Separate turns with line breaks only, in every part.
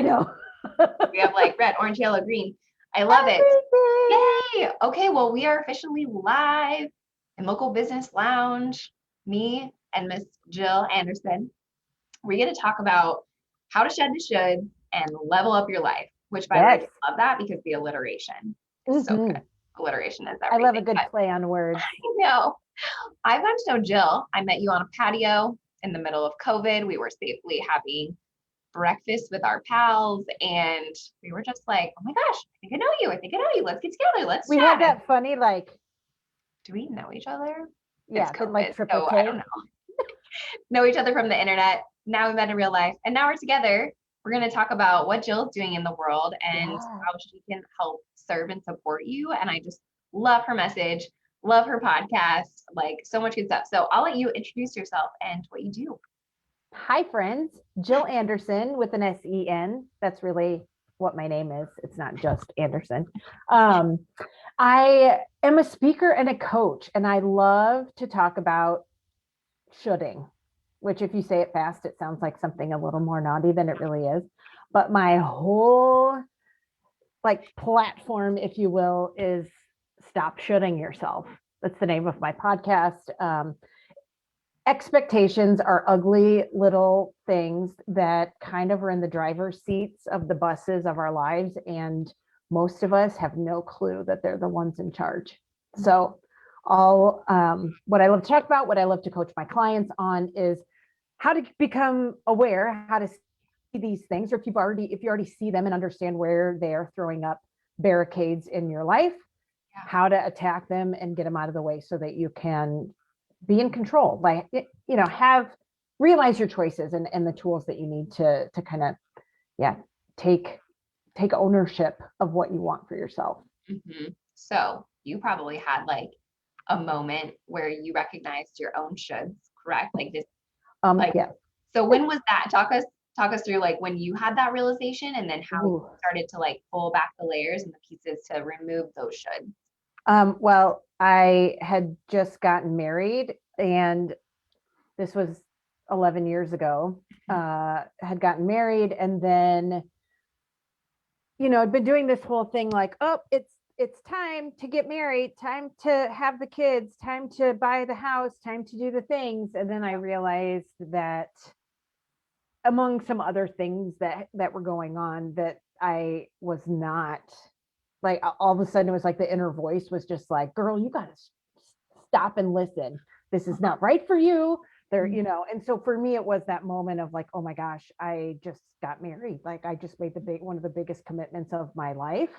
know.
We have like red, orange, yellow, green. I love it. Yay. Okay, well, we are officially live in Local Business Lounge. Me and Miss Jill Andersen. We're going to talk about how to shed the should and level up your life, which by the way,
Yes.
I love that because the alliteration is so good. Alliteration is
I love a
everything.
good play on words.
I know. I've gotten to know Jill. I met you on a patio in the middle of COVID. We were safely having breakfast with our pals, and we were just like, oh my gosh, I think I know you. I think I know you. Let's get together. Let's
We
chat.
had that funny, like,
Do we know each other?
yeah,
It's
but like
COVID,
triple
so
take.
I don't know each other from the internet. Now we met in real life, and now we're together. We're going to talk about what Jill's doing in the world and how she can help serve and support you. And I just love her message, love her podcast, like so much good stuff. So I'll let you introduce yourself and what you do.
Hi, friends. Jill Andersen with an S-E-N. That's really what my name is. It's not just Andersen. I am a speaker and a coach, and I love to talk about shoulding, which if you say it fast, it sounds like something a little more naughty than it really is. But my whole like platform, if you will, is stop shoulding yourself. That's the name of my podcast. Expectations are ugly little things that kind of are in the driver's seats of the buses of our lives. And most of us have no clue that they're the ones in charge. So what I love to talk about, what I love to coach my clients on is how to become aware, how to see these things, or if you already see them and understand where they are throwing up barricades in your life, how to attack them and get them out of the way so that you can be in control, like, realize your choices and the tools that you need to kind of, take ownership of what you want for yourself.
Mm-hmm. So you probably had like a moment where you recognized your own shoulds, correct? Like this,
yeah.
So when was that? Talk us through like when you had that realization and then how you started to like pull back the layers and the pieces to remove those shoulds.
Well, I had just gotten married, and this was 11 years ago. Had gotten married, and then, I'd been doing this whole thing like, oh, it's time to get married, time to have the kids, time to buy the house, time to do the things. And then I realized that among some other things that were going on, that I was not, like, all of a sudden it was like the inner voice was just like, girl, you got to stop and listen. This is not right for you there, and so for me, it was that moment of like, oh my gosh, I just got married. Like, I just made one of the biggest commitments of my life.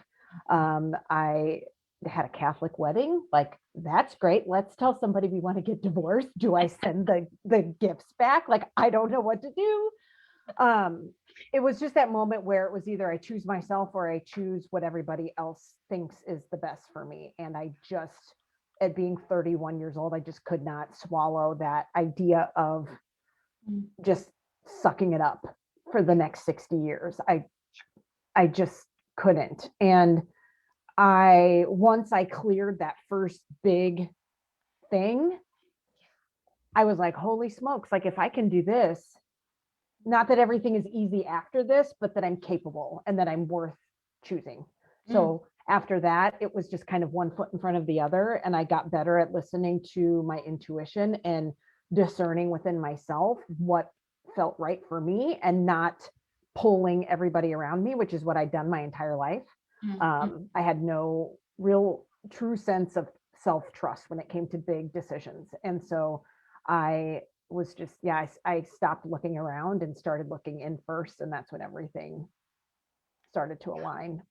I had a Catholic wedding. Like, that's great. Let's tell somebody we want to get divorced. Do I send the gifts back? Like, I don't know what to do. It was just that moment where it was either I choose myself or I choose what everybody else thinks is the best for me. And I just, at being 31 years old, I just could not swallow that idea of just sucking it up for the next 60 years. I just couldn't. And once I cleared that first big thing, I was like, holy smokes, like, if I can do this, not that everything is easy after this, but that I'm capable and that I'm worth choosing. So after that, it was just kind of one foot in front of the other. And I got better at listening to my intuition and discerning within myself what felt right for me and not pulling everybody around me, which is what I'd done my entire life. I had no real true sense of self-trust when it came to big decisions. And so I was just, I stopped looking around and started looking in first. And that's when everything started to align.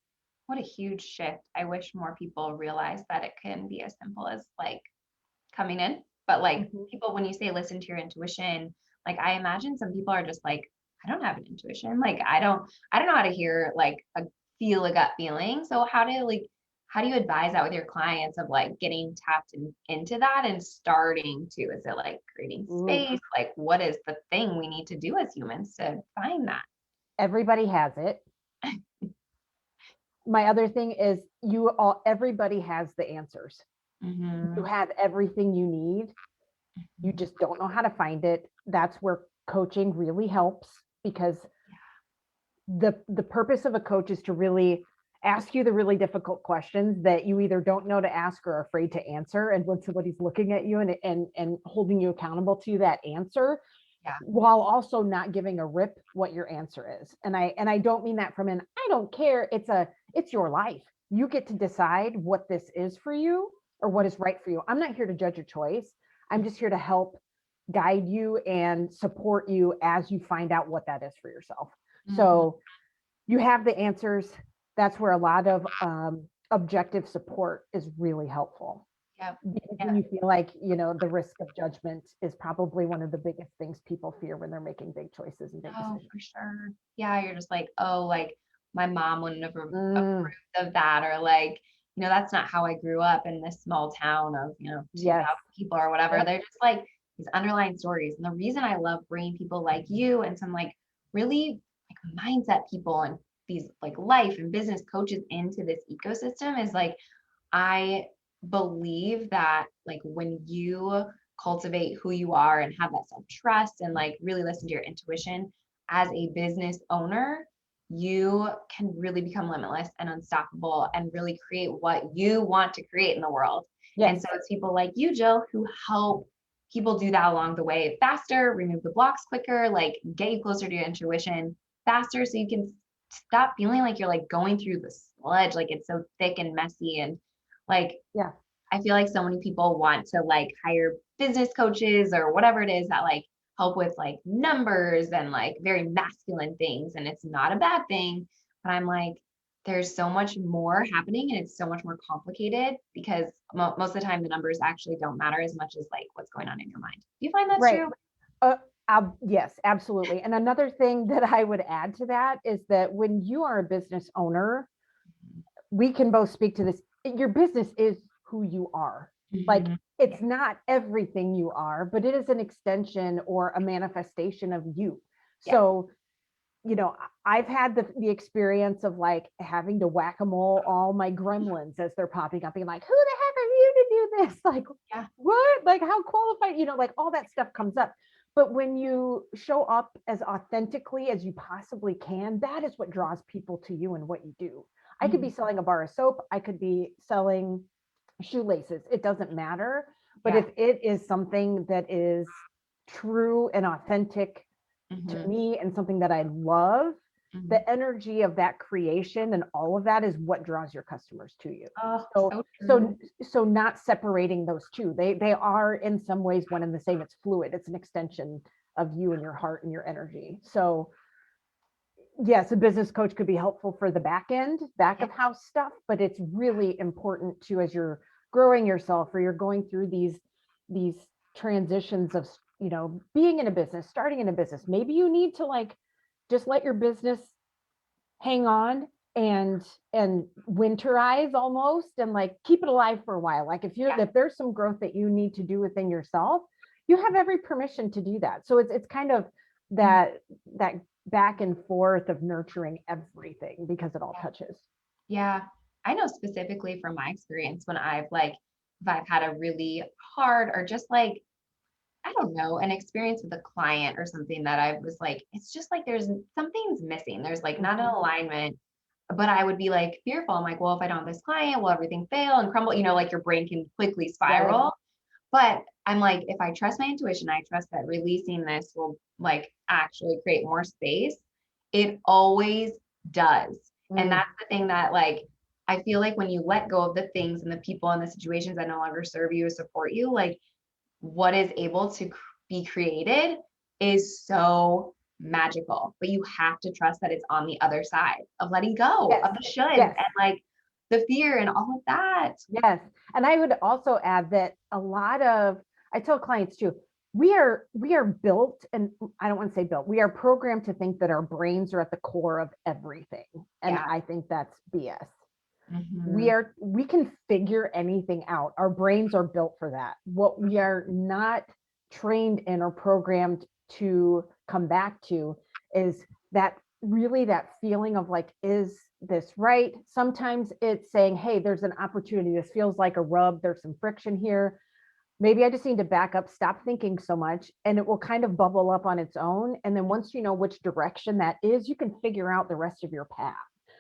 What a huge shift. I wish more people realize that it can be as simple as like coming in, but like people, when you say listen to your intuition, like I imagine some people are just like, I don't have an intuition. Like I don't know how to hear like feel a gut feeling. So how do you advise that with your clients of like getting tapped into that and starting to, is it like creating space? Like what is the thing we need to do as humans to find that?
Everybody has it. My other thing is everybody has the answers. You have everything you need. You just don't know how to find it. That's where coaching really helps, because the purpose of a coach is to really ask you the really difficult questions that you either don't know to ask or are afraid to answer. And when somebody's looking at you and holding you accountable to that answer,
Yeah.
while also not giving a rip what your answer is. And I don't mean that from an I don't care. It's your life. You get to decide what this is for you or what is right for you. I'm not here to judge your choice. I'm just here to help guide you and support you as you find out what that is for yourself. So you have the answers. That's where a lot of objective support is really helpful.
Yep.
Because
Yeah.
when you feel like, the risk of judgment is probably one of the biggest things people fear when they're making big choices and big
Oh,
decisions.
for sure. Yeah, you're just like, oh, like my mom wouldn't have
Mm,
approved of that, or like, that's not how I grew up in this small town of, 2,000
yes.
people or whatever.
Yep.
They're just like these underlying stories. And the reason I love bringing people like you and some like really like mindset people and these like life and business coaches into this ecosystem is like, I believe that like when you cultivate who you are and have that self trust and like really listen to your intuition as a business owner, you can really become limitless and unstoppable and really create what you want to create in the world. And
Yes.
so it's people like you, Jill, who help people do that along the way faster, remove the blocks quicker, like get you closer to your intuition faster so you can stop feeling like you're like going through the sludge, like it's so thick and messy and like,
Yeah.
I feel like so many people want to like hire business coaches or whatever it is that like help with like numbers and like very masculine things. And it's not a bad thing, but I'm like, there's so much more happening and it's so much more complicated because most of the time the numbers actually don't matter as much as like what's going on in your mind. Do you find that
Right.
true?
Uh, yes, absolutely. And another thing that I would add to that is that when you are a business owner, we can both speak to this. Your business is who you are. Like
Mhm.
it's not everything you are, but it is an extension or a manifestation of you.
Yeah.
So, I've had the experience of like having to whack-a-mole all my gremlins as they're popping up, being like, who the heck are you to do this? Like,
Yeah.
what? Like, how qualified? Like all that stuff comes up. But when you show up as authentically as you possibly can, that is what draws people to you and what you do. I could be
Mhm.
selling a bar of soap. I could be selling shoelaces. It doesn't matter. But
Yeah.
if it is something that is true and authentic to
Mhm.
me and something that I love,
Mhm.
the energy of that creation and all of that is what draws your customers to you.
Oh,
So
so
so
true.
so not separating those two. They are in some ways one and the same. It's fluid. It's an extension of you and your heart and your energy. So yes, a business coach could be helpful for the back
Yeah.
of house stuff, but it's really important to, as you're growing yourself or you're going through these transitions of, being in a business, starting in a business. Maybe you need to like just let your business hang on and winterize almost and like keep it alive for a while. Like
Yeah.
if there's some growth that you need to do within yourself, you have every permission to do that. So it's kind of
Mhm.
that back and forth of nurturing everything because it all
Yeah.
touches.
Yeah. I know specifically from my experience when I've like, if I've had a really hard or just like, I don't know, an experience with a client or something that I was like, it's just like there's something's missing. There's like not an
Mhm.
alignment, but I would be like fearful. I'm like, well, if I don't have this client, will everything fail and crumble? Like your brain can quickly
Right.
spiral. But I'm like, if I trust my intuition, I trust that releasing this will like actually create more space. It always does. And
Mm.
that's the thing that like I feel like when you let go of the things and the people and the situations that no longer serve you or support you, like what is able to be created is so magical. But you have to trust that it's on the other side of letting go
Yes.
of the shoulds
Yes.
and like the fear and all of that.
Yes. And I would also add that I tell clients too, we are built, and I don't want to say built, we are programmed to think that our brains are at the core of everything. And
Yeah.
I think that's BS.
Mhm.
We can figure anything out. Our brains are built for that. What we are not trained in or programmed to come back to is that feeling of like, is this right? Sometimes it's saying, hey, there's an opportunity. This feels like a rub. There's some friction here. maybe I just need to back up, stop thinking so much, and it will kind of bubble up on its own. And then once you know which direction that is, you can figure out the rest of your path.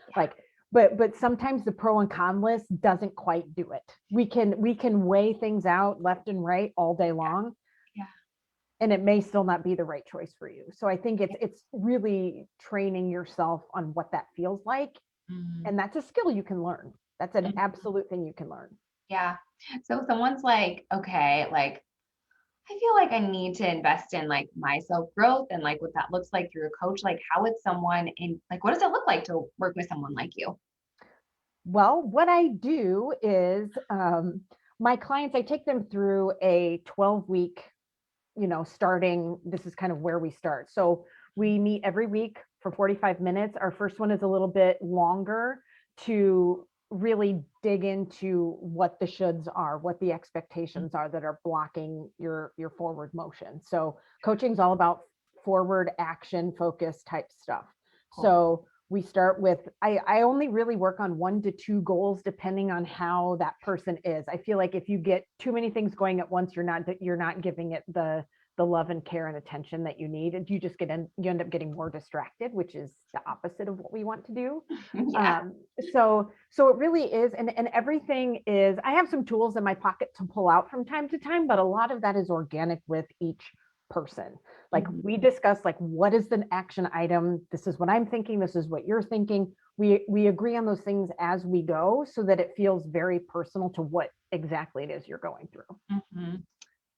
Yeah.
Like, but sometimes the pro and con list doesn't quite do it. We can weigh things out left and right all day long,
Yeah.
and it may still not be the right choice for you. So I think it's really training yourself on what that feels like,
Mhm.
and that's a skill you can learn. That's an
Mhm.
absolute thing you can learn.
Yeah. So if someone's like, okay, like I feel like I need to invest in like my self growth and like what that looks like through a coach. Like, how would someone in like, what does it look like to work with someone like you?
Well, what I do is my clients, I take them through a 12-week, starting, this is kind of where we start. So we meet every week for 45 minutes. Our first one is a little bit longer to really dig into what the shoulds are, what the expectations are that are blocking your forward motion. So coaching is all about forward action focus type stuff.
Cool.
So we start with, I only really work on 1 to 2 goals depending on how that person is. I feel like if you get too many things going at once, you're not giving it the love and care and attention that you need, and you end up getting more distracted, which is the opposite of what we want to do.
Yeah.
So it really is, and everything is, I have some tools in my pocket to pull out from time to time, but a lot of that is organic with each person. Like
Mhm.
we discuss, like, what is the action item? This is what I'm thinking, this is what you're thinking. We agree on those things as we go so that it feels very personal to what exactly it is you're going through.
Mhm.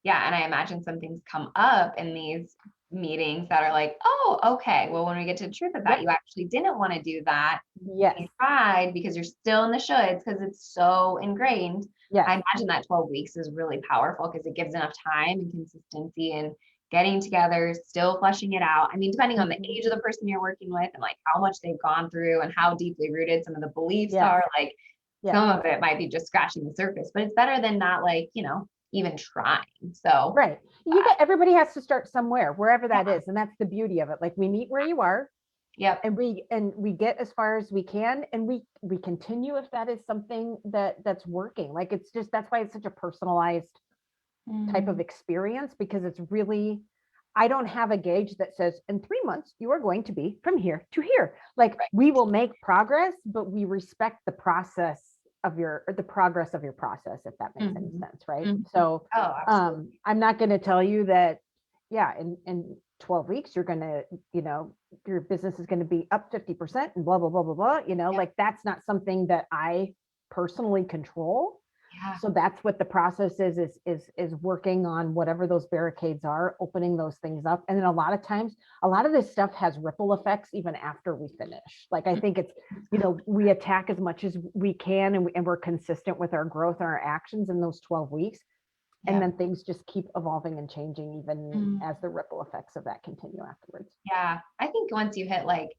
Yeah. And I imagine some things come up in these meetings that are like, oh, okay. Well, when we get to the truth of that,
Yep.
you actually didn't want to do that.
Yes.
You tried because you're still in the shoulds because it's so ingrained.
Yes.
I imagine that 12 weeks is really powerful because it gives enough time and consistency and getting together, still fleshing it out. I mean, depending on the
Mhm.
age of the person you're working with and like how much they've gone through and how deeply rooted some of the beliefs
Yes.
are, like
Yes.
some of it might be just scratching the surface, but it's better than not like, even trying. So,
Right. Everybody has to start somewhere, wherever that
yeah,
is. And that's the beauty of it. Like we meet where you are,
yep.
and we get as far as we can, and we continue if that is something that's working. Like it's just, that's why it's such a personalized type of
Mm,
experience, because it's really, I don't have a gauge that says in 3 months you are going to be from here to here. Like
right.
we will make progress, but we respect the process the progress of your process, if that makes any
Mhm.
sense, right?
Mhm.
So
Oh, absolutely.
I'm not going to tell you that, yeah, in 12 weeks you're going to, your business is going to be up 50% and blah blah blah blah blah,
Yep.
like that's not something that I personally control.
Yeah.
So that's what the process is working on whatever those barricades are, opening those things up. And then a lot of times, a lot of this stuff has ripple effects even after we finish. Like I think it's, we attack as much as we can, and we're consistent with our growth and our actions in those 12 weeks. And
Yep.
then things just keep evolving and changing even
Mm,
as the ripple effects of that continue afterwards.
yeah. I think once you hit like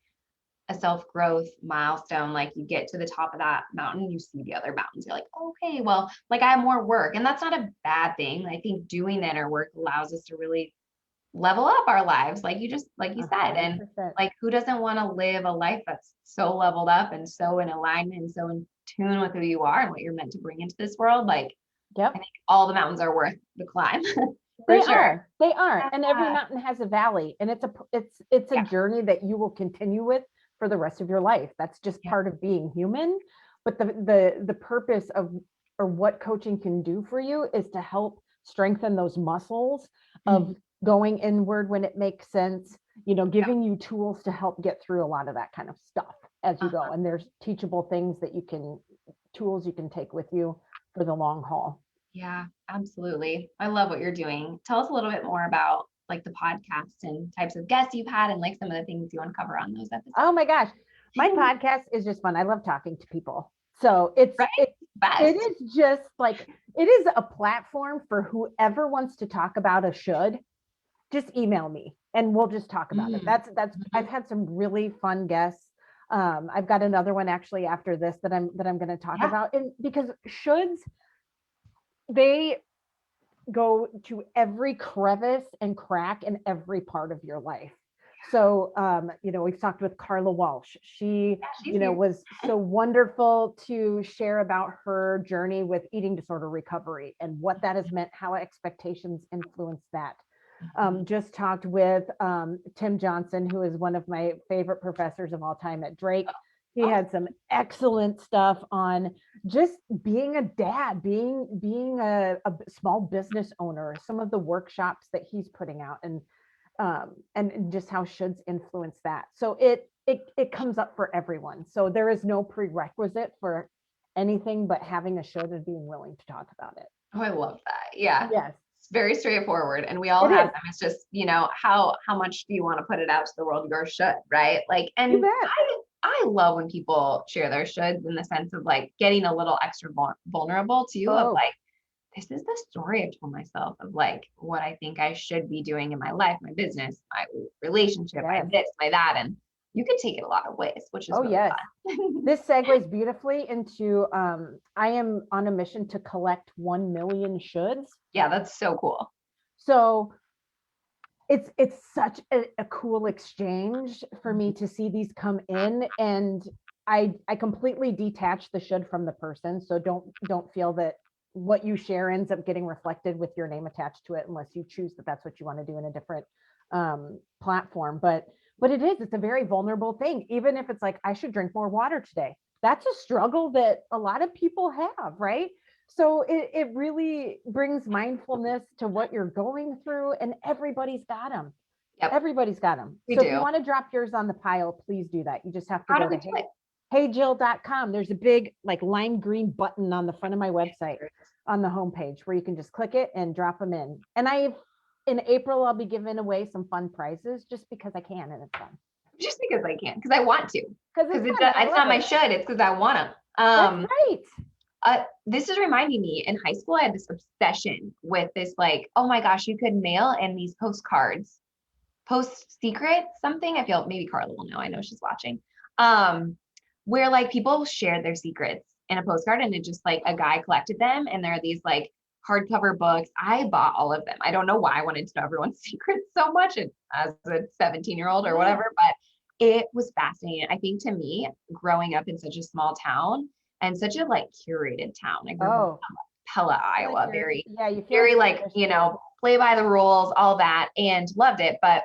a self-growth milestone, like you get to the top of that mountain, you see the other mountains. You're like, okay, well, like I have more work. And that's not a bad thing. I think doing the inner work allows us to really level up our lives, like you said. And
100%.
like who doesn't want to live a life that's so leveled up and so in alignment and so in tune with who you are and what you're meant to bring into this world? Like I
Yep.
think all the mountains are worth the climb for
They
sure.
are. They are. And every
Yeah.
mountain has a valley, and it's a
Yeah.
journey that you will continue with for the rest of your life. That's just
Yeah.
part of being human. But the purpose of, or what coaching can do for you, is to help strengthen those muscles of
Mhm.
going inward when it makes sense,
Yeah.
giving you tools to help get through a lot of that kind of stuff as you
Uh-huh.
go. And there's teachable things that tools you can take with you for the long haul.
Yeah, absolutely. I love what you're doing. Tell us a little bit more about like the podcast and types of guests you've had and like some of the things you want to cover on those
Oh
episodes.
my gosh. My podcast is just fun. I love talking to people. So it's
Right?
it
Best.
is just like, it is a platform for whoever wants to talk about a should. Just email me and we'll just talk about it.
Mm.
That's I've
Mhm.
had some really fun guests. I've got another one actually after this that I'm going to talk
Yeah.
about. And because shoulds, they go to every crevice and crack in every part of your life. So, we've talked with Carla Walsh. She,
Yeah, she's here.
was so wonderful to share about her journey with eating disorder recovery and what that has meant, how expectations influence that. Just talked with Tim Johnson, who is one of my favorite professors of all time at Drake. He had some excellent stuff on just being a dad, being a small business owner, some of the workshops that he's putting out, and just how shoulds influence that. So it comes up for everyone. So there is no prerequisite for anything but having a should and being willing to talk about it.
Oh, I love that. Yeah.
Yes.
It's very straightforward, and we all
It
have
is.
them. It's just, how much do you want to put it out to the world? Your should, right? Like,
You
and
bet.
I love when people share their shoulds in the sense of like getting a little extra vulnerable too, of
Oh,
like, this is the story I've told myself of like what I think I should be doing in my life, my business, my relationship, my
yes.
this, my that. And you can take it a lot of ways, which is
Oh,
really
yes.
fun.
This segues beautifully into I am on a mission to collect 1 million shoulds.
Yeah, that's so cool.
So it's such a cool exchange for me to see these come in, and I completely detach the should from the person. So don't feel that what you share ends up getting reflected with your name attached to it, unless you choose that that's what you want to do in a different platform. But it's a very vulnerable thing. Even if it's like, I should drink more water today, that's a struggle that a lot of people have, right? So it really brings mindfulness to what you're going through, and everybody's got them.
Yep.
Everybody's got them.
We
So
do.
if you want to drop yours on the pile, please do that. You just have to
How
go
do
to
we do it?
heyjill.com. There's a big like lime green button on the front of my website on the homepage where you can just click it and drop them in. And in April, I'll be giving away some fun prizes just because I can, and it's fun.
Just because I can, because I want to.
Because
it's not my should, it's because I want to.
That's right.
This is reminding me, in high school, I had this obsession with this, like, oh my gosh, you could mail in these postcards, PostSecret something. I feel maybe Carla will know. I know she's watching. Where like people shared their secrets in a postcard, and it just like a guy collected them, and there are these like hardcover books. I bought all of them. I don't know why I wanted to know everyone's secrets so much as a 17-year-old or whatever, but it was fascinating. I think to me, growing up in such a small town and such a like curated town, I grew up in Pella, Iowa,
like
very
like
play by the rules, all that, and loved it. But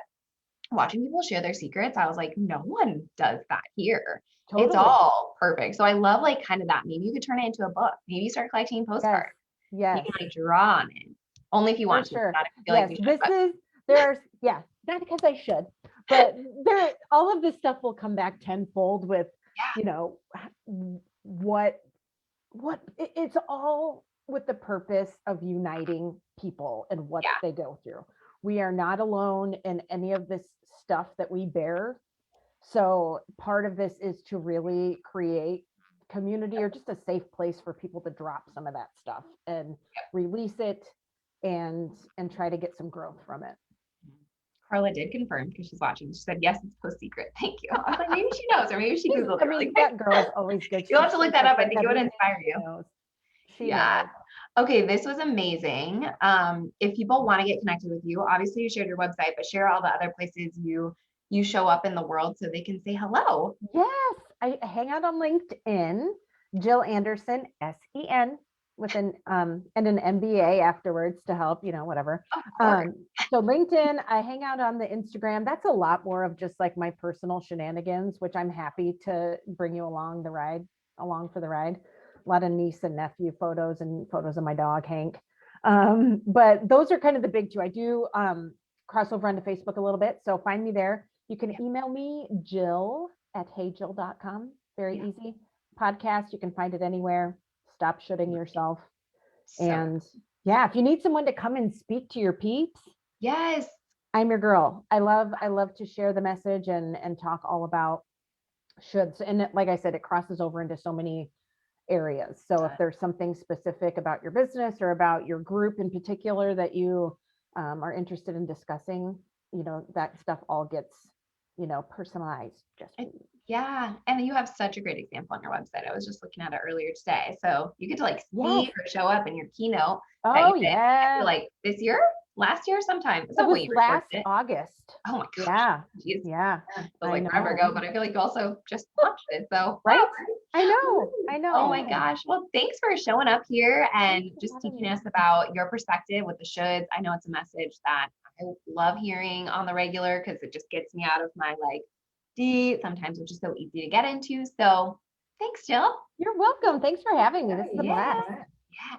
watching people share their secrets, I was like, no one does that here. Totally. It's all perfect. So I love like kind of that. Maybe you could turn it into a book. Maybe you start collecting postcards.
Yes.
You can like draw on it. Only if you want to. Not if you feel like you should,
not because I should, but all of this stuff will come back tenfold with, what it's all with the purpose of uniting people and what they go through. We are not alone in any of this stuff that we bear. So part of this is to really create community, or just a safe place for people to drop some of that stuff and release it and try to get some growth from it.
Carla did confirm, because she's watching. She said, yes, it's PostSecret. Thank you. I was like, maybe she knows, or maybe she Googled it really quick.
That girl is always good.
You'll have to look that up. I think it would inspire you.
She knows.
Okay, this was amazing. If people want to get connected with you, obviously you shared your website, but share all the other places you show up in the world so they can say hello.
Yes, I hang out on LinkedIn, Jill Andersen, SEN, with an and an MBA afterwards to help, whatever. So LinkedIn, I hang out on the Instagram. That's a lot more of just like my personal shenanigans, which I'm happy to bring you along for the ride. A lot of niece and nephew photos and photos of my dog, Hank. But those are kind of the big two. I do cross over onto Facebook a little bit. So find me there. You can email me, jill@heyjill.com. Very easy. Podcast, you can find it anywhere. Stop shooting yourself. And if you need someone to come and speak to your peeps,
yes,
I'm your girl. I love to share the message and talk all about shoulds. And like I said, it crosses over into so many areas. So if there's something specific about your business or about your group in particular that you are interested in discussing, that stuff all gets, personalized.
Yeah. And you have such a great example on your website. I was just looking at it earlier today. So you get to like see her show up in your keynote.
Oh, yeah.
Like this year, last year sometime.
It
So
was
wait, you recorded
last
it?
August.
Oh my gosh.
Yeah.
Jeez.
Yeah.
Feels
I
like forever
know.
ago, but I feel like you also just launched it. So
Right?
wow.
I know. I know.
Oh my gosh. Well, thanks for showing up here and
Thanks for
just
having
teaching
me.
us about your perspective with the shoulds. I know it's a message that I love hearing on the regular because it just gets me out of my like deep, sometimes which is so easy to get into. So thanks, Jill.
You're welcome. Thanks for having me. This is a
Yeah.
blast.
Yeah.